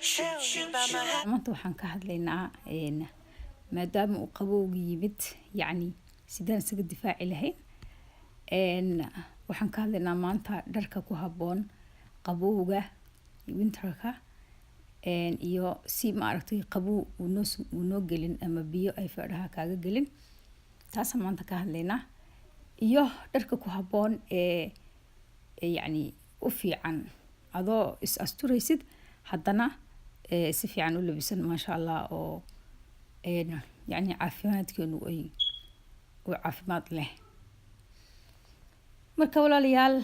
maanta waxaan ka hadlaynaa maadaama uu qabowga yimid yacni sidaan isaga difaaci lahayn waxaan ka hadlaynaa maanta dharka ku habboon qabowga winterka iyo si maaragtay qabow uu noo gelin ama biyo ay fadhaha kaaga gelin taasaan maanta ka hadlaynaa iyo dharka ku habboon yacni u fiican adoo is asturaysid haddana si fiican u labisan maasha allah oo yacni caafimaadkeenu ay u caafimaad leh marka walaalayaal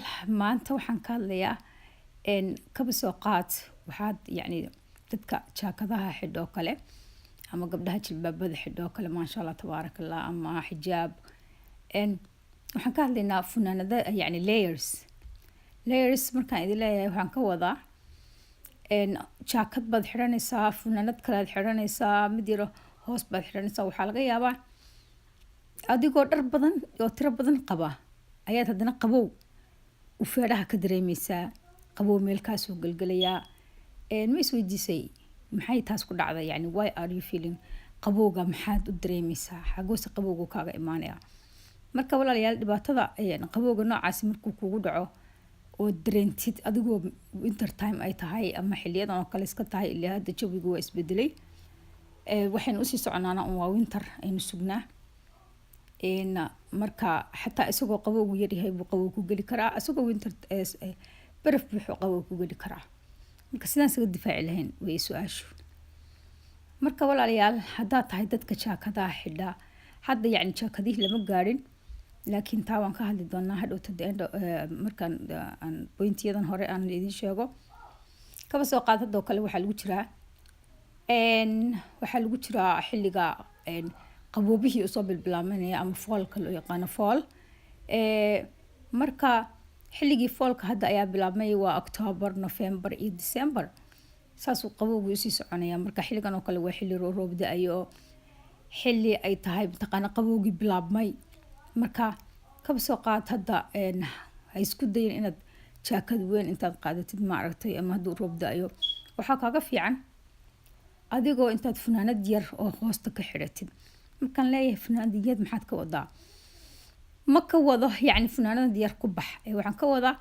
maanta waxaan ka hadlayaa kaba soo qaad waxaad yacni dadka jaakadaha xidhoo kale ama gabdhaha jilbaabada xidhoo kale maasha allah tabaaraka allah ama xijaab waxaan ka hadlaynaa funaanada yacni layers markaan idin leeyahay waxaan ka wadaa jaakad baad xidhanaysaa funaanad kalead xidhanaysaa mid yaro hoos baad xidhanaysaa waxaa laga yaabaa adigoo dhar badan oo tiro badan qaba ayaad haddana qabow u feedhaha ka dareemaysaa qabow meelkaasoo gelgelayaa ma isweydiisay maxay taas ku dhacda yani why are you feeling qabowga maxaad u dareemaysaa xagoose qabowga kaaga imaanaya marka walaalayaal dhibaatada qabowga noocaasi markuu kugu dhaco oo dareentid adigoo winter time ay tahay ama xiliyadan oo kale iska tahay ilaa hadda jawigu waa isbedelay waxaynu usii soconaana waa winter aynu sugnaa marka xataa isagoo qabowgu yaryahay buu qabow ku geli karaa isagoo winter baraf buuxuu qabow ku geli karaa marka sidaan isaga difaaci lahayn way su-aashu marka walaalayaal haddaad tahay dadka jaakadaha xidhaa hadda yacni jaakadihii lama gaadhin laakiin taa waan ka hadli doonaa hadhowta markaan bointiyadan hore aan idiin sheego kaba soo qaadadoo kale waxaa lagu jiraa xilliga qaboobihii usoo bilbilaamanaya ama foolka loo yaqaano fool marka xilligii foolka hadda ayaa bilaabmay waa October, November iyo December saasuu qabowgu usii soconaya marka xilligan oo kale waa xilli roob da-ayo xilli ay tahay mataqaana qabowgii bilaabmay marka kaba soo qaad hadda ha isku dayin inaad jaakad weyn intaad qaadatid maaragtay ama hadduu roob da-ayo waxaa kaaga fiican adigoo intaad funaanad yar oo hoosta ka xidhatid markaan leeyahay funaanad yar maxaad ka wadaa ma ka wado yacni funaanad yar ku bax waxaan ka wadaa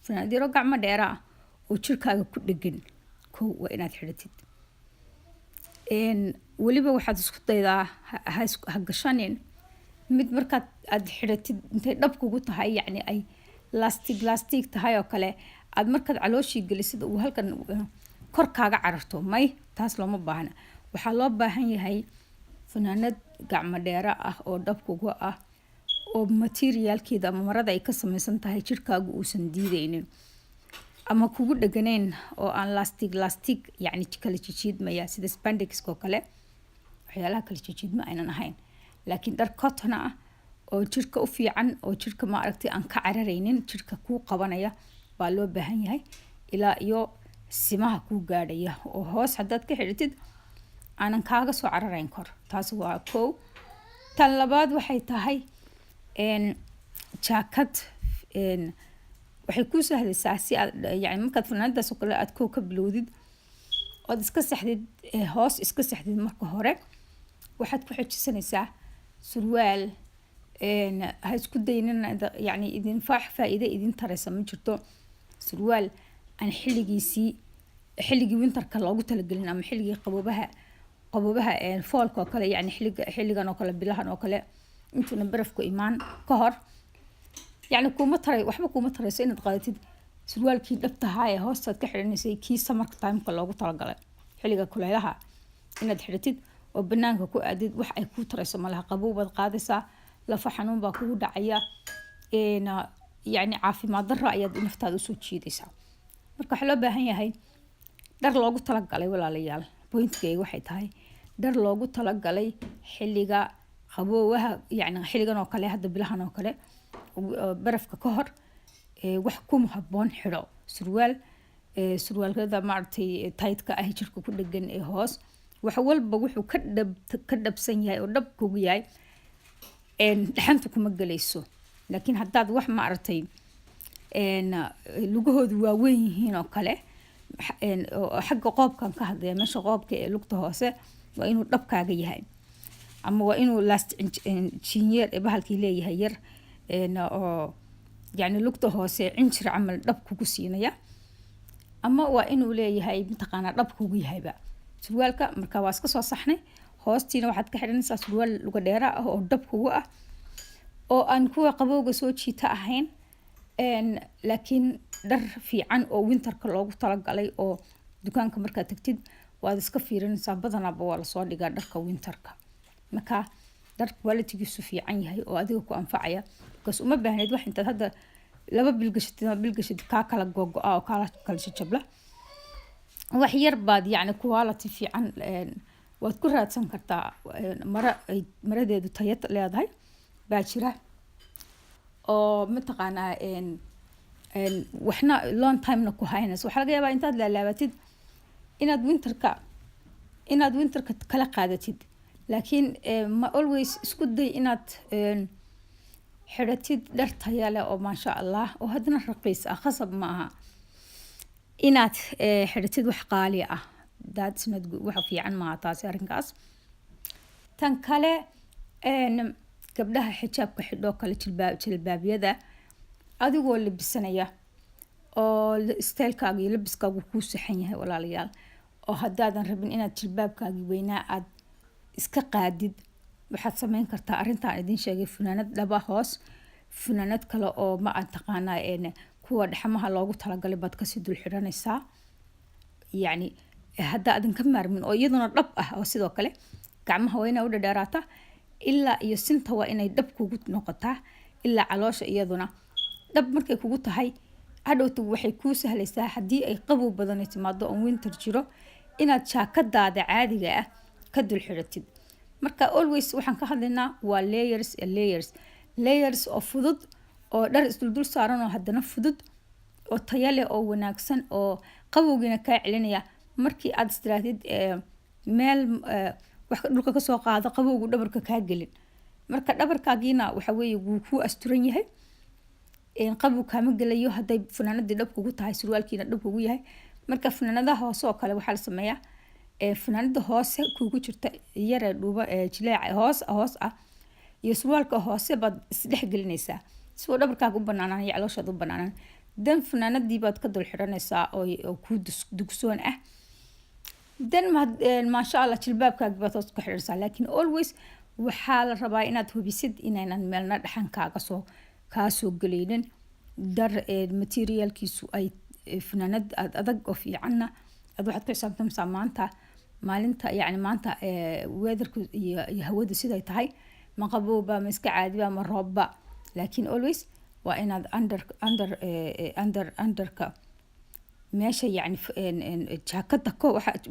funaanad yaro gacmo dheera ah oo jirkaaga ku dhegan kow waa inaad xidhatid weliba waxaad isku daydaa ha gashanin mid markaad aad xidhatid intay dhab kugu tahay yacni ay lastig tahay oo kale aad markaad calooshii gelisid uu halkan kor kaaga cararto may taas looma baahna waxaa loo baahan yahay funaanad gacmo dheera ah oo dhab kugu ah oo materialkeeda ama marada ay ka samaysan tahay jirkaagu uusan diidaynin ama kugu dheganayn oo aan lastig yacni kala jijiidmaya sida spandexka oo kale waxyaalaha kala jijiidma aynan ahayn laakiin dhar cotton ah oo jirka u fiican oo jirka maaragtay aan ka cararaynin jirka kuu qabanaya baa loo baahan yahay ilaa iyo simaha kuu gaadhaya oo hoos haddaad ka xidhatid aanan kaaga soo cararayn kor taas waa kow tan labaad waxay tahay jaakad waxay kuu sahlaysaa si aad yani markaad funaanadaas oo kale aad kow ka bilowdid ood iska saxdid hoos iska saxdid marka hore waxaad ku xejisanaysaa surwaal ha isku daynin yani idin faa'iido idin taraysa ma jirto surwaal aan xilligii winterka loogu talagelin ama xilligii qaboobaha foolka oo kale yani xilligan oo kale bilahan oo kale intuuna barafku imaan ka hor yani waxba kuuma tarayso inaad qaadatid surwaalkii dhabtahaa ee hoostaad ka xidhanaysay kii samarka timeka loogu talagalay xilliga kuleylaha inaad xidhatid oo banaanka ku aadid wax ay kuu tarayso malaha qabow baad qaadaysaa lafa xanuun baa kugu dhacaya yacni caafimaad darro ayaad naftaada usoo jiidaysaa marka waxaa loo baahan yahay dhar loogu talagalay walaalayaal bointigayga waxay tahay dhar loogu talagalay xilliga qaboowaha yacni xilligan oo kale hadda bilahan oo kale barafka ka hor wax ku habboon xidho surwaalkada maaragtay taydka ah jirka ku dhegan ee hoos wax walba wuxuu ka dhabsan yahay oo dhab kugu yahay dhaxanta kuma gelayso laakiin haddaad wax maaragtay lugahoodu waaweyn yihiin oo kale xagga qoobkan ka hadlaya meesha qoobka ee lugta hoose waa inuu dhabkaaga yahay ama waa inuu last jinyeer ee bahalkii leeyahay yar oo yani lugta hoose cinjir camal dhab kugu siinaya ama waa inuu leeyahay mataqaanaa dhab kugu yahayba surwaalka marka waa iska soo saxnay hoostiina waxaad ka xidhanaysaa surwaal luga dheera ah oo dhab kugu ah oo aan kuwa qabowga soo jiita ahayn laakiin dhar fiican oo winterka loogu talagalay oo dukaanka markaad tagtid waad iska fiirinaysaa badanaaba waa lasoo dhigaa dharka winterka marka dhar qualitygiisu fiican yahay oo adiga ku anfacaya because uma baahneed wax intaad hadda laba bilgashid kaa kala gogo-a oo kala jajabla wax yar baad yacni quality fiican waad ku raadsan kartaa maradeedu tayad leedahay baa jira oo mataqaanaa waxna long timena ku haynayso waxaa laga yaabaa intaad laalaabatid inaad winterka kala qaadatid laakiin ma always isku day inaad xidhatid dhar taya leh oo maasha allah oo haddana raqiis ah khasab ma aha inaad xidhatid wax qaali ah wax fiican maaha taasi arrinkaas tan kale gabdhaha xijaabka xidhoo kale jilbaabyada adigoo labisanaya oo styleekaaga iyo labiskaagu kuu saxan yahay walaalayaal oo haddaadan rabin inaad jilbaabkaagii weynaa aad iska qaadid waxaad sameyn kartaa arrintaan idin sheegay funaanad dhaba hoos funaanad kale oo ma aad taqaanaa kuwa dhaxmaha loogu talagalay baad kasii dul xidhanaysaa yacni haddaadan ka maarmin oo iyaduna dhab ah oo sidoo kale gacmaha waa inaa u dhadheeraata ilaa iyo sinta waa inay dhab kugu noqotaa ilaa caloosha iyaduna dhab markay kugu tahay hadhowta waxay kuu sahlaysaa haddii ay qabow badana timaado oo winter jiro inaad jaakadaada caadiga ah ka dul xidhatid marka always waxaan ka hadlaynaa waa layers oo fudud oo dhar isduldul saaran oo haddana fudud oo taya leh oo wanaagsan oo qabowgiina kaa celinaya markii aad istiraatid meel wax dhulka kasoo qaado qabowgu dhabarka kaa gelin marka dhabarkaagiina waxa weeye wuu kuu asturan yahay qabow kaama gelayo hadday funaanadii dhab kugu tahay surwaalkiina dhab kugu yahay marka funaanadaha hoose oo kale waxaa la sameeyaa funaanada hoose kugu jirta yare dhuuba jileeca hoos ah iyo surwaalka hoose baad isdhex gelinaysaa si uu dhabarkaaga u banaanaan iyo calooshaada u banaanaan dan funaanadii baad ka dul xidhanaysaa oo kuu dugsoon ah dan maasha allah jilbaabkaagi baad hoos ka xidhanaysaa laakiin always waxaa la rabaa inaad hubisid inaynan meelna dhaxankaaga kaasoo gelaynin dar materialkiisu ay funaanad adag oo fiicanna ad waxaad ku xisaabtamsaa maalinta yacni maanta weatherku iyo hawadu siday tahay ma qabowba ma iska caadiba ma roobba laakiin always waa inaad underka meesha yacni jaakada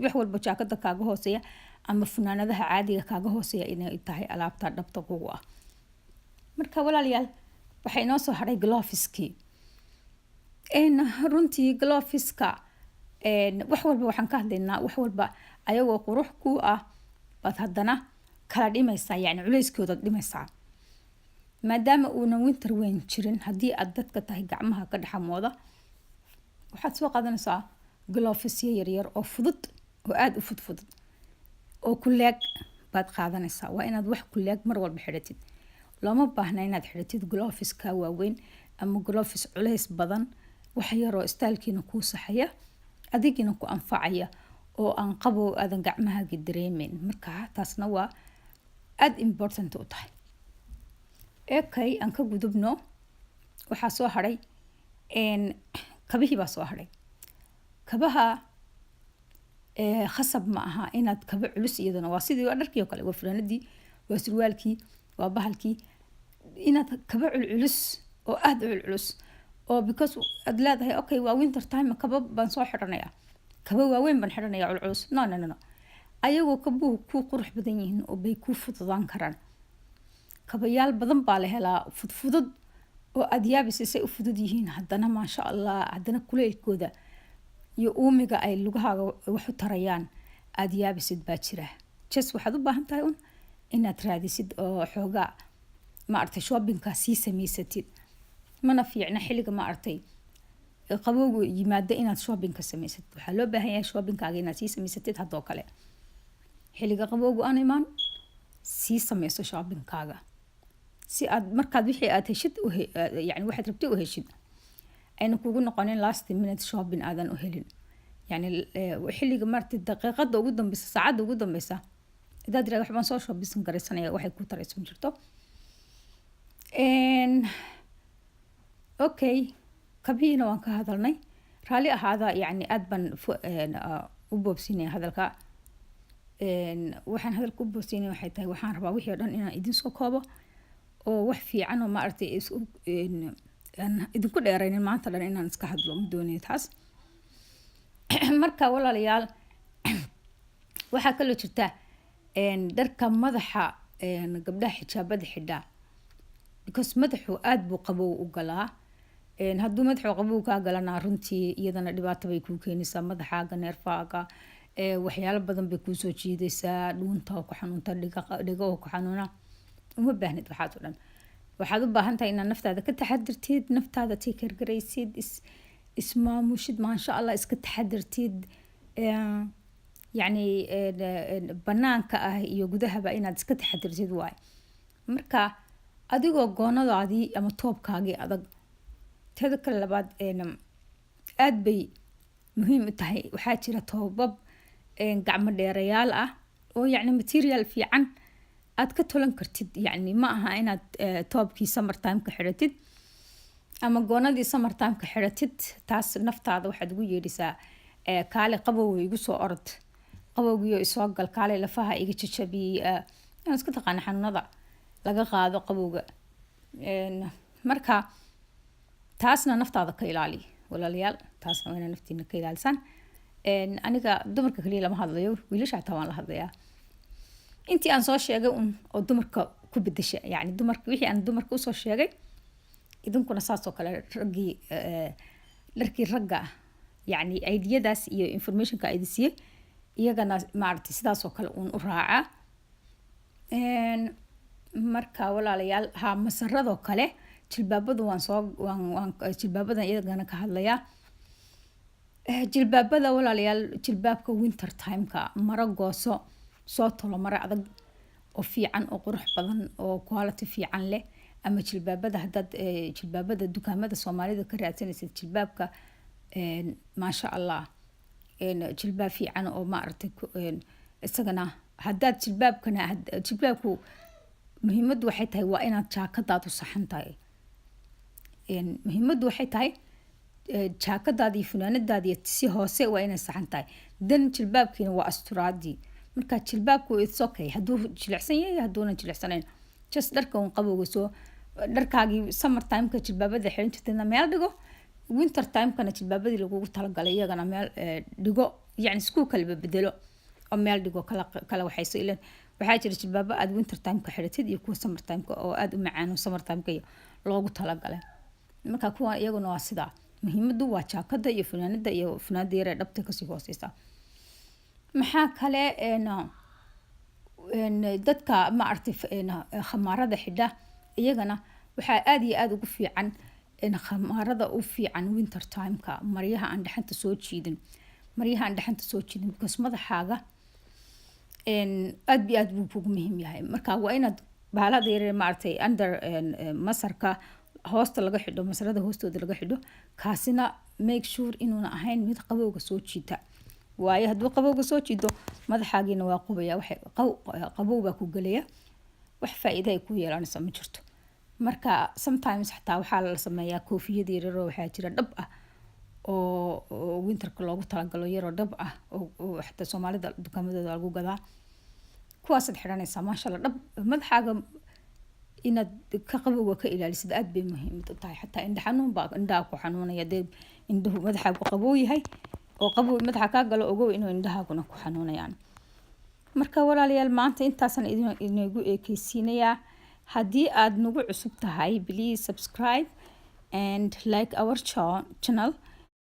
wax walba jaakada kaaga hooseeya ama funaanadaha caadiga kaaga hooseeya inay tahay alaabta dhabta kugu ah marka walaalayaal waxaa inoo soo haray gloveski runtii gloveska wax walba waxaan ka hadlaynaa wax walba ayagoo qurux ku ah baad haddana kala dhimaysaa yacni culeyskooda dhimaysaa maadaama uunan winter weyn jirin haddii aad dadka tahay gacmaha ka dhexamooda waxaad soo qaadanaysaa gloveska yaryar oo fudud oo aada u fudfudud oo kuleeg baad qaadanaysaa waa inaad wax kuleeg mar walba xidhatid looma baahna inaad xidhatid gloveska waaweyn ama gloves culeys badan wax yaroo staalkiina kuu saxaya adigina ku anfacaya oo aan qabow aadan gacmahaaga dareemeyn marka taasna waa aada important u tahay ekay aan ka gudubno waxaa soo haray kabihii baa soo haray kabaha khasab ma aha inaad kaba culus iyadana waa sidii waa dharkii oo kale waa fanaanadii waa surwaalkii waa bahalkii inaad kaba culculus oo aada u culculus oo because aad leedahay okay waa winter time kaba baan soo xidhanaya kaba waaweyn baan xidhanaya culculus no ayagoo kabuhu kuu qurux badan yihiin oo bay kuu fududaan karaan kabayaal badan baa la helaa fudfudud oo aada yaabisa say u fudud yihiin haddana maasha allah haddana kuleylkooda iyo uumiga ay lugahaaga wax u tarayaan aada yaabisid baa jira jes waxaad u baahan tahay un inaad raadisid oo xoogaa maaragtay shoppingka sii samaysatid mana fiicna xilliga maaragtay qabowgu yimaado inaad shopping ka samaysatid. waxaa loo baahan yahay shoppingkaaga inaad sii samaysatid haddoo kale xilliga qabowgu aan imaan sii samayso shoppingkaaga si aad markaad wixii aad heshid yani waxaad rabtay u heshid ayna kugu noqonin last minute shopping aadan u helin. yani xilliga maartay daqiiqada ugu dambeysa saacada ugu dambeysa idaad raad waxbaan soo shopping garaysanaya waxay ku tarayso ma jirto. okay kabiina waan ka hadalnay raali ahaada yani aad baan u boobsinaya hadalka. waxaan hadalka u boobsinaya waxay tahay waxaan rabaa wixii oo dhan inaan idin soo koobo oo wax fiican oo maartay idinku dheeraynin maanta dhan inaan iska hadlo ma doonayo taas. marka walaalayaal waxaa kaloo jirta dharka madaxa gabdhaha xijaabada xidhaa because madaxu aad buu qabow u galaa. hadduu madaxu qabow kaa galanaa runtii iyadana dhibaato bay kuu keenaysaa madaxaaga neerfaaga waxyaalo badan bay kuu soo jiidaysaa dhuunta oo ku xanuunta dhigo oo ku xanuuna uma baahnid waxaad oo dhan. waxaad u baahan tahay inaad naftaada ka taxadirtid naftaada tiikargaraysid ismaamushid maasha allah iska taxadirtid yani banaanka ah iyo gudahaba inaad iska taxadirtid waay. marka adigoo goonadaadii ama toobkaagii adag teeda kale labaad aad bay muhiim u tahay waxaa jira toobab gacmo dheerayaal ah oo yani material fiican aad ka tolan kartid. yani ma aha inaad toobkii summertime ka xidhatid ama goonadii summertime ka xidhatid taas naftaada waxaad ugu yeedhisaa kaale qabow igu soo orod qabowgiyo isoo gal kaale lafaha iga jajabi aan iska taqaana xanuunada laga qaado qabowga. marka taasna naftaada ka ilaali walaalayaal taasna waa inaad naftiina ka ilaalisaan. aniga dumarka kaliya lama hadlayo wiilasha xataa waan la hadlayaa intii aan soo sheegay oo dumarka ku bedesha yani dumarka wixii aan dumarka usoo sheegay idinkuna saasoo kale raggii dharkii ragga yani ideyadaas iyo informationka idin siiyey iyagana maaragtay sidaasoo kale uun u raaca. marka walaalayaal masaradoo kale jilbaabadu jilbaabadan iyagana ka hadlayaa. jilbaabada walaalayaal jilbaabka winter timeka maro gooso soo tolo maro adag oo fiican oo qurux badan oo quality fiican leh ama jilbaabada haddaad jilbaabada dukaamada soomaalida ka raadsanaysid jilbaabka maasha allah jilbaab fiican oo maaragtay isagana haddaad jilbaabku muhiimaddu waxay tahay waa inaad jaakadaadu saxan tahay. muhiimaddu waxay tahay jaakadaada iyo funaanadaada iyo si hoose waa inay saxan tahay dan jilbaabkiina waa asturaadii. marka jilbaabku it's okay hadduu jilicsan yahay hadduuna jilicsanayn just dharka un qabowga soo dharkaagii summer timeka jilbaabada xiran jirtayna meel dhigo winter timekana jilbaabadii lagugu talagalay iyagana meel dhigo yani isku kala bedelo oo meel dhigo kala waxayso ilan waxaa jira jilbaabo aad winter timeka xiratid iyo kuwa summer timeka oo aad u macaan oo summer timeka loogu talagalay. marka kuwa iyaguna waa sidaa muhiimaddu waa jaakada iyo funaanada yar ee dhabta kasii hooseysa. maxaa kale dadka maaragtay khamaarada xidha iyagana waxaa aad iyo aad ugu fiican khamaarada u fiican winter timeka maryaha aan dhaxanta soo jiidin because madaxaaga aad iyo aad buu kugu muhiim yahay. marka waa inaad bahalada yar maaragtay under masarka hoosta laga xidho masarada hoostooda laga xidho kaasina make sure inuuna ahayn mid qabowga soo jiita waayo hadduu qabowga soo jiido madaxaagiina waa qubaya qabow baa ku gelaya wax faa'iido ay ku yeelanaysa ma jirto. marka sometimes xataa waxaa la sameeyaa koofiyad yaroo waxaa jira dhab ah oo winterka loogu talagalo yaroo dhab ah oo xataa soomaalida dukaamadooda lagu gadaa kuwaasaad xidhanaysaa maasha allah dhab madaxaaga inaad ka qabowga ka ilaalisid aad bay muhiim u tahay. xataa indha xanuun baa indhaha ku xanuunaya dee indhuhu madaxaagu qabow yahay oo qabow madaxa kaa galo ogow inuu indhahaaguna ku xanuunayaan. marka walaalayaal maanta intaasan inagu eekeysiinayaa. haddii aad nagu cusub tahay please subscribe and like our channel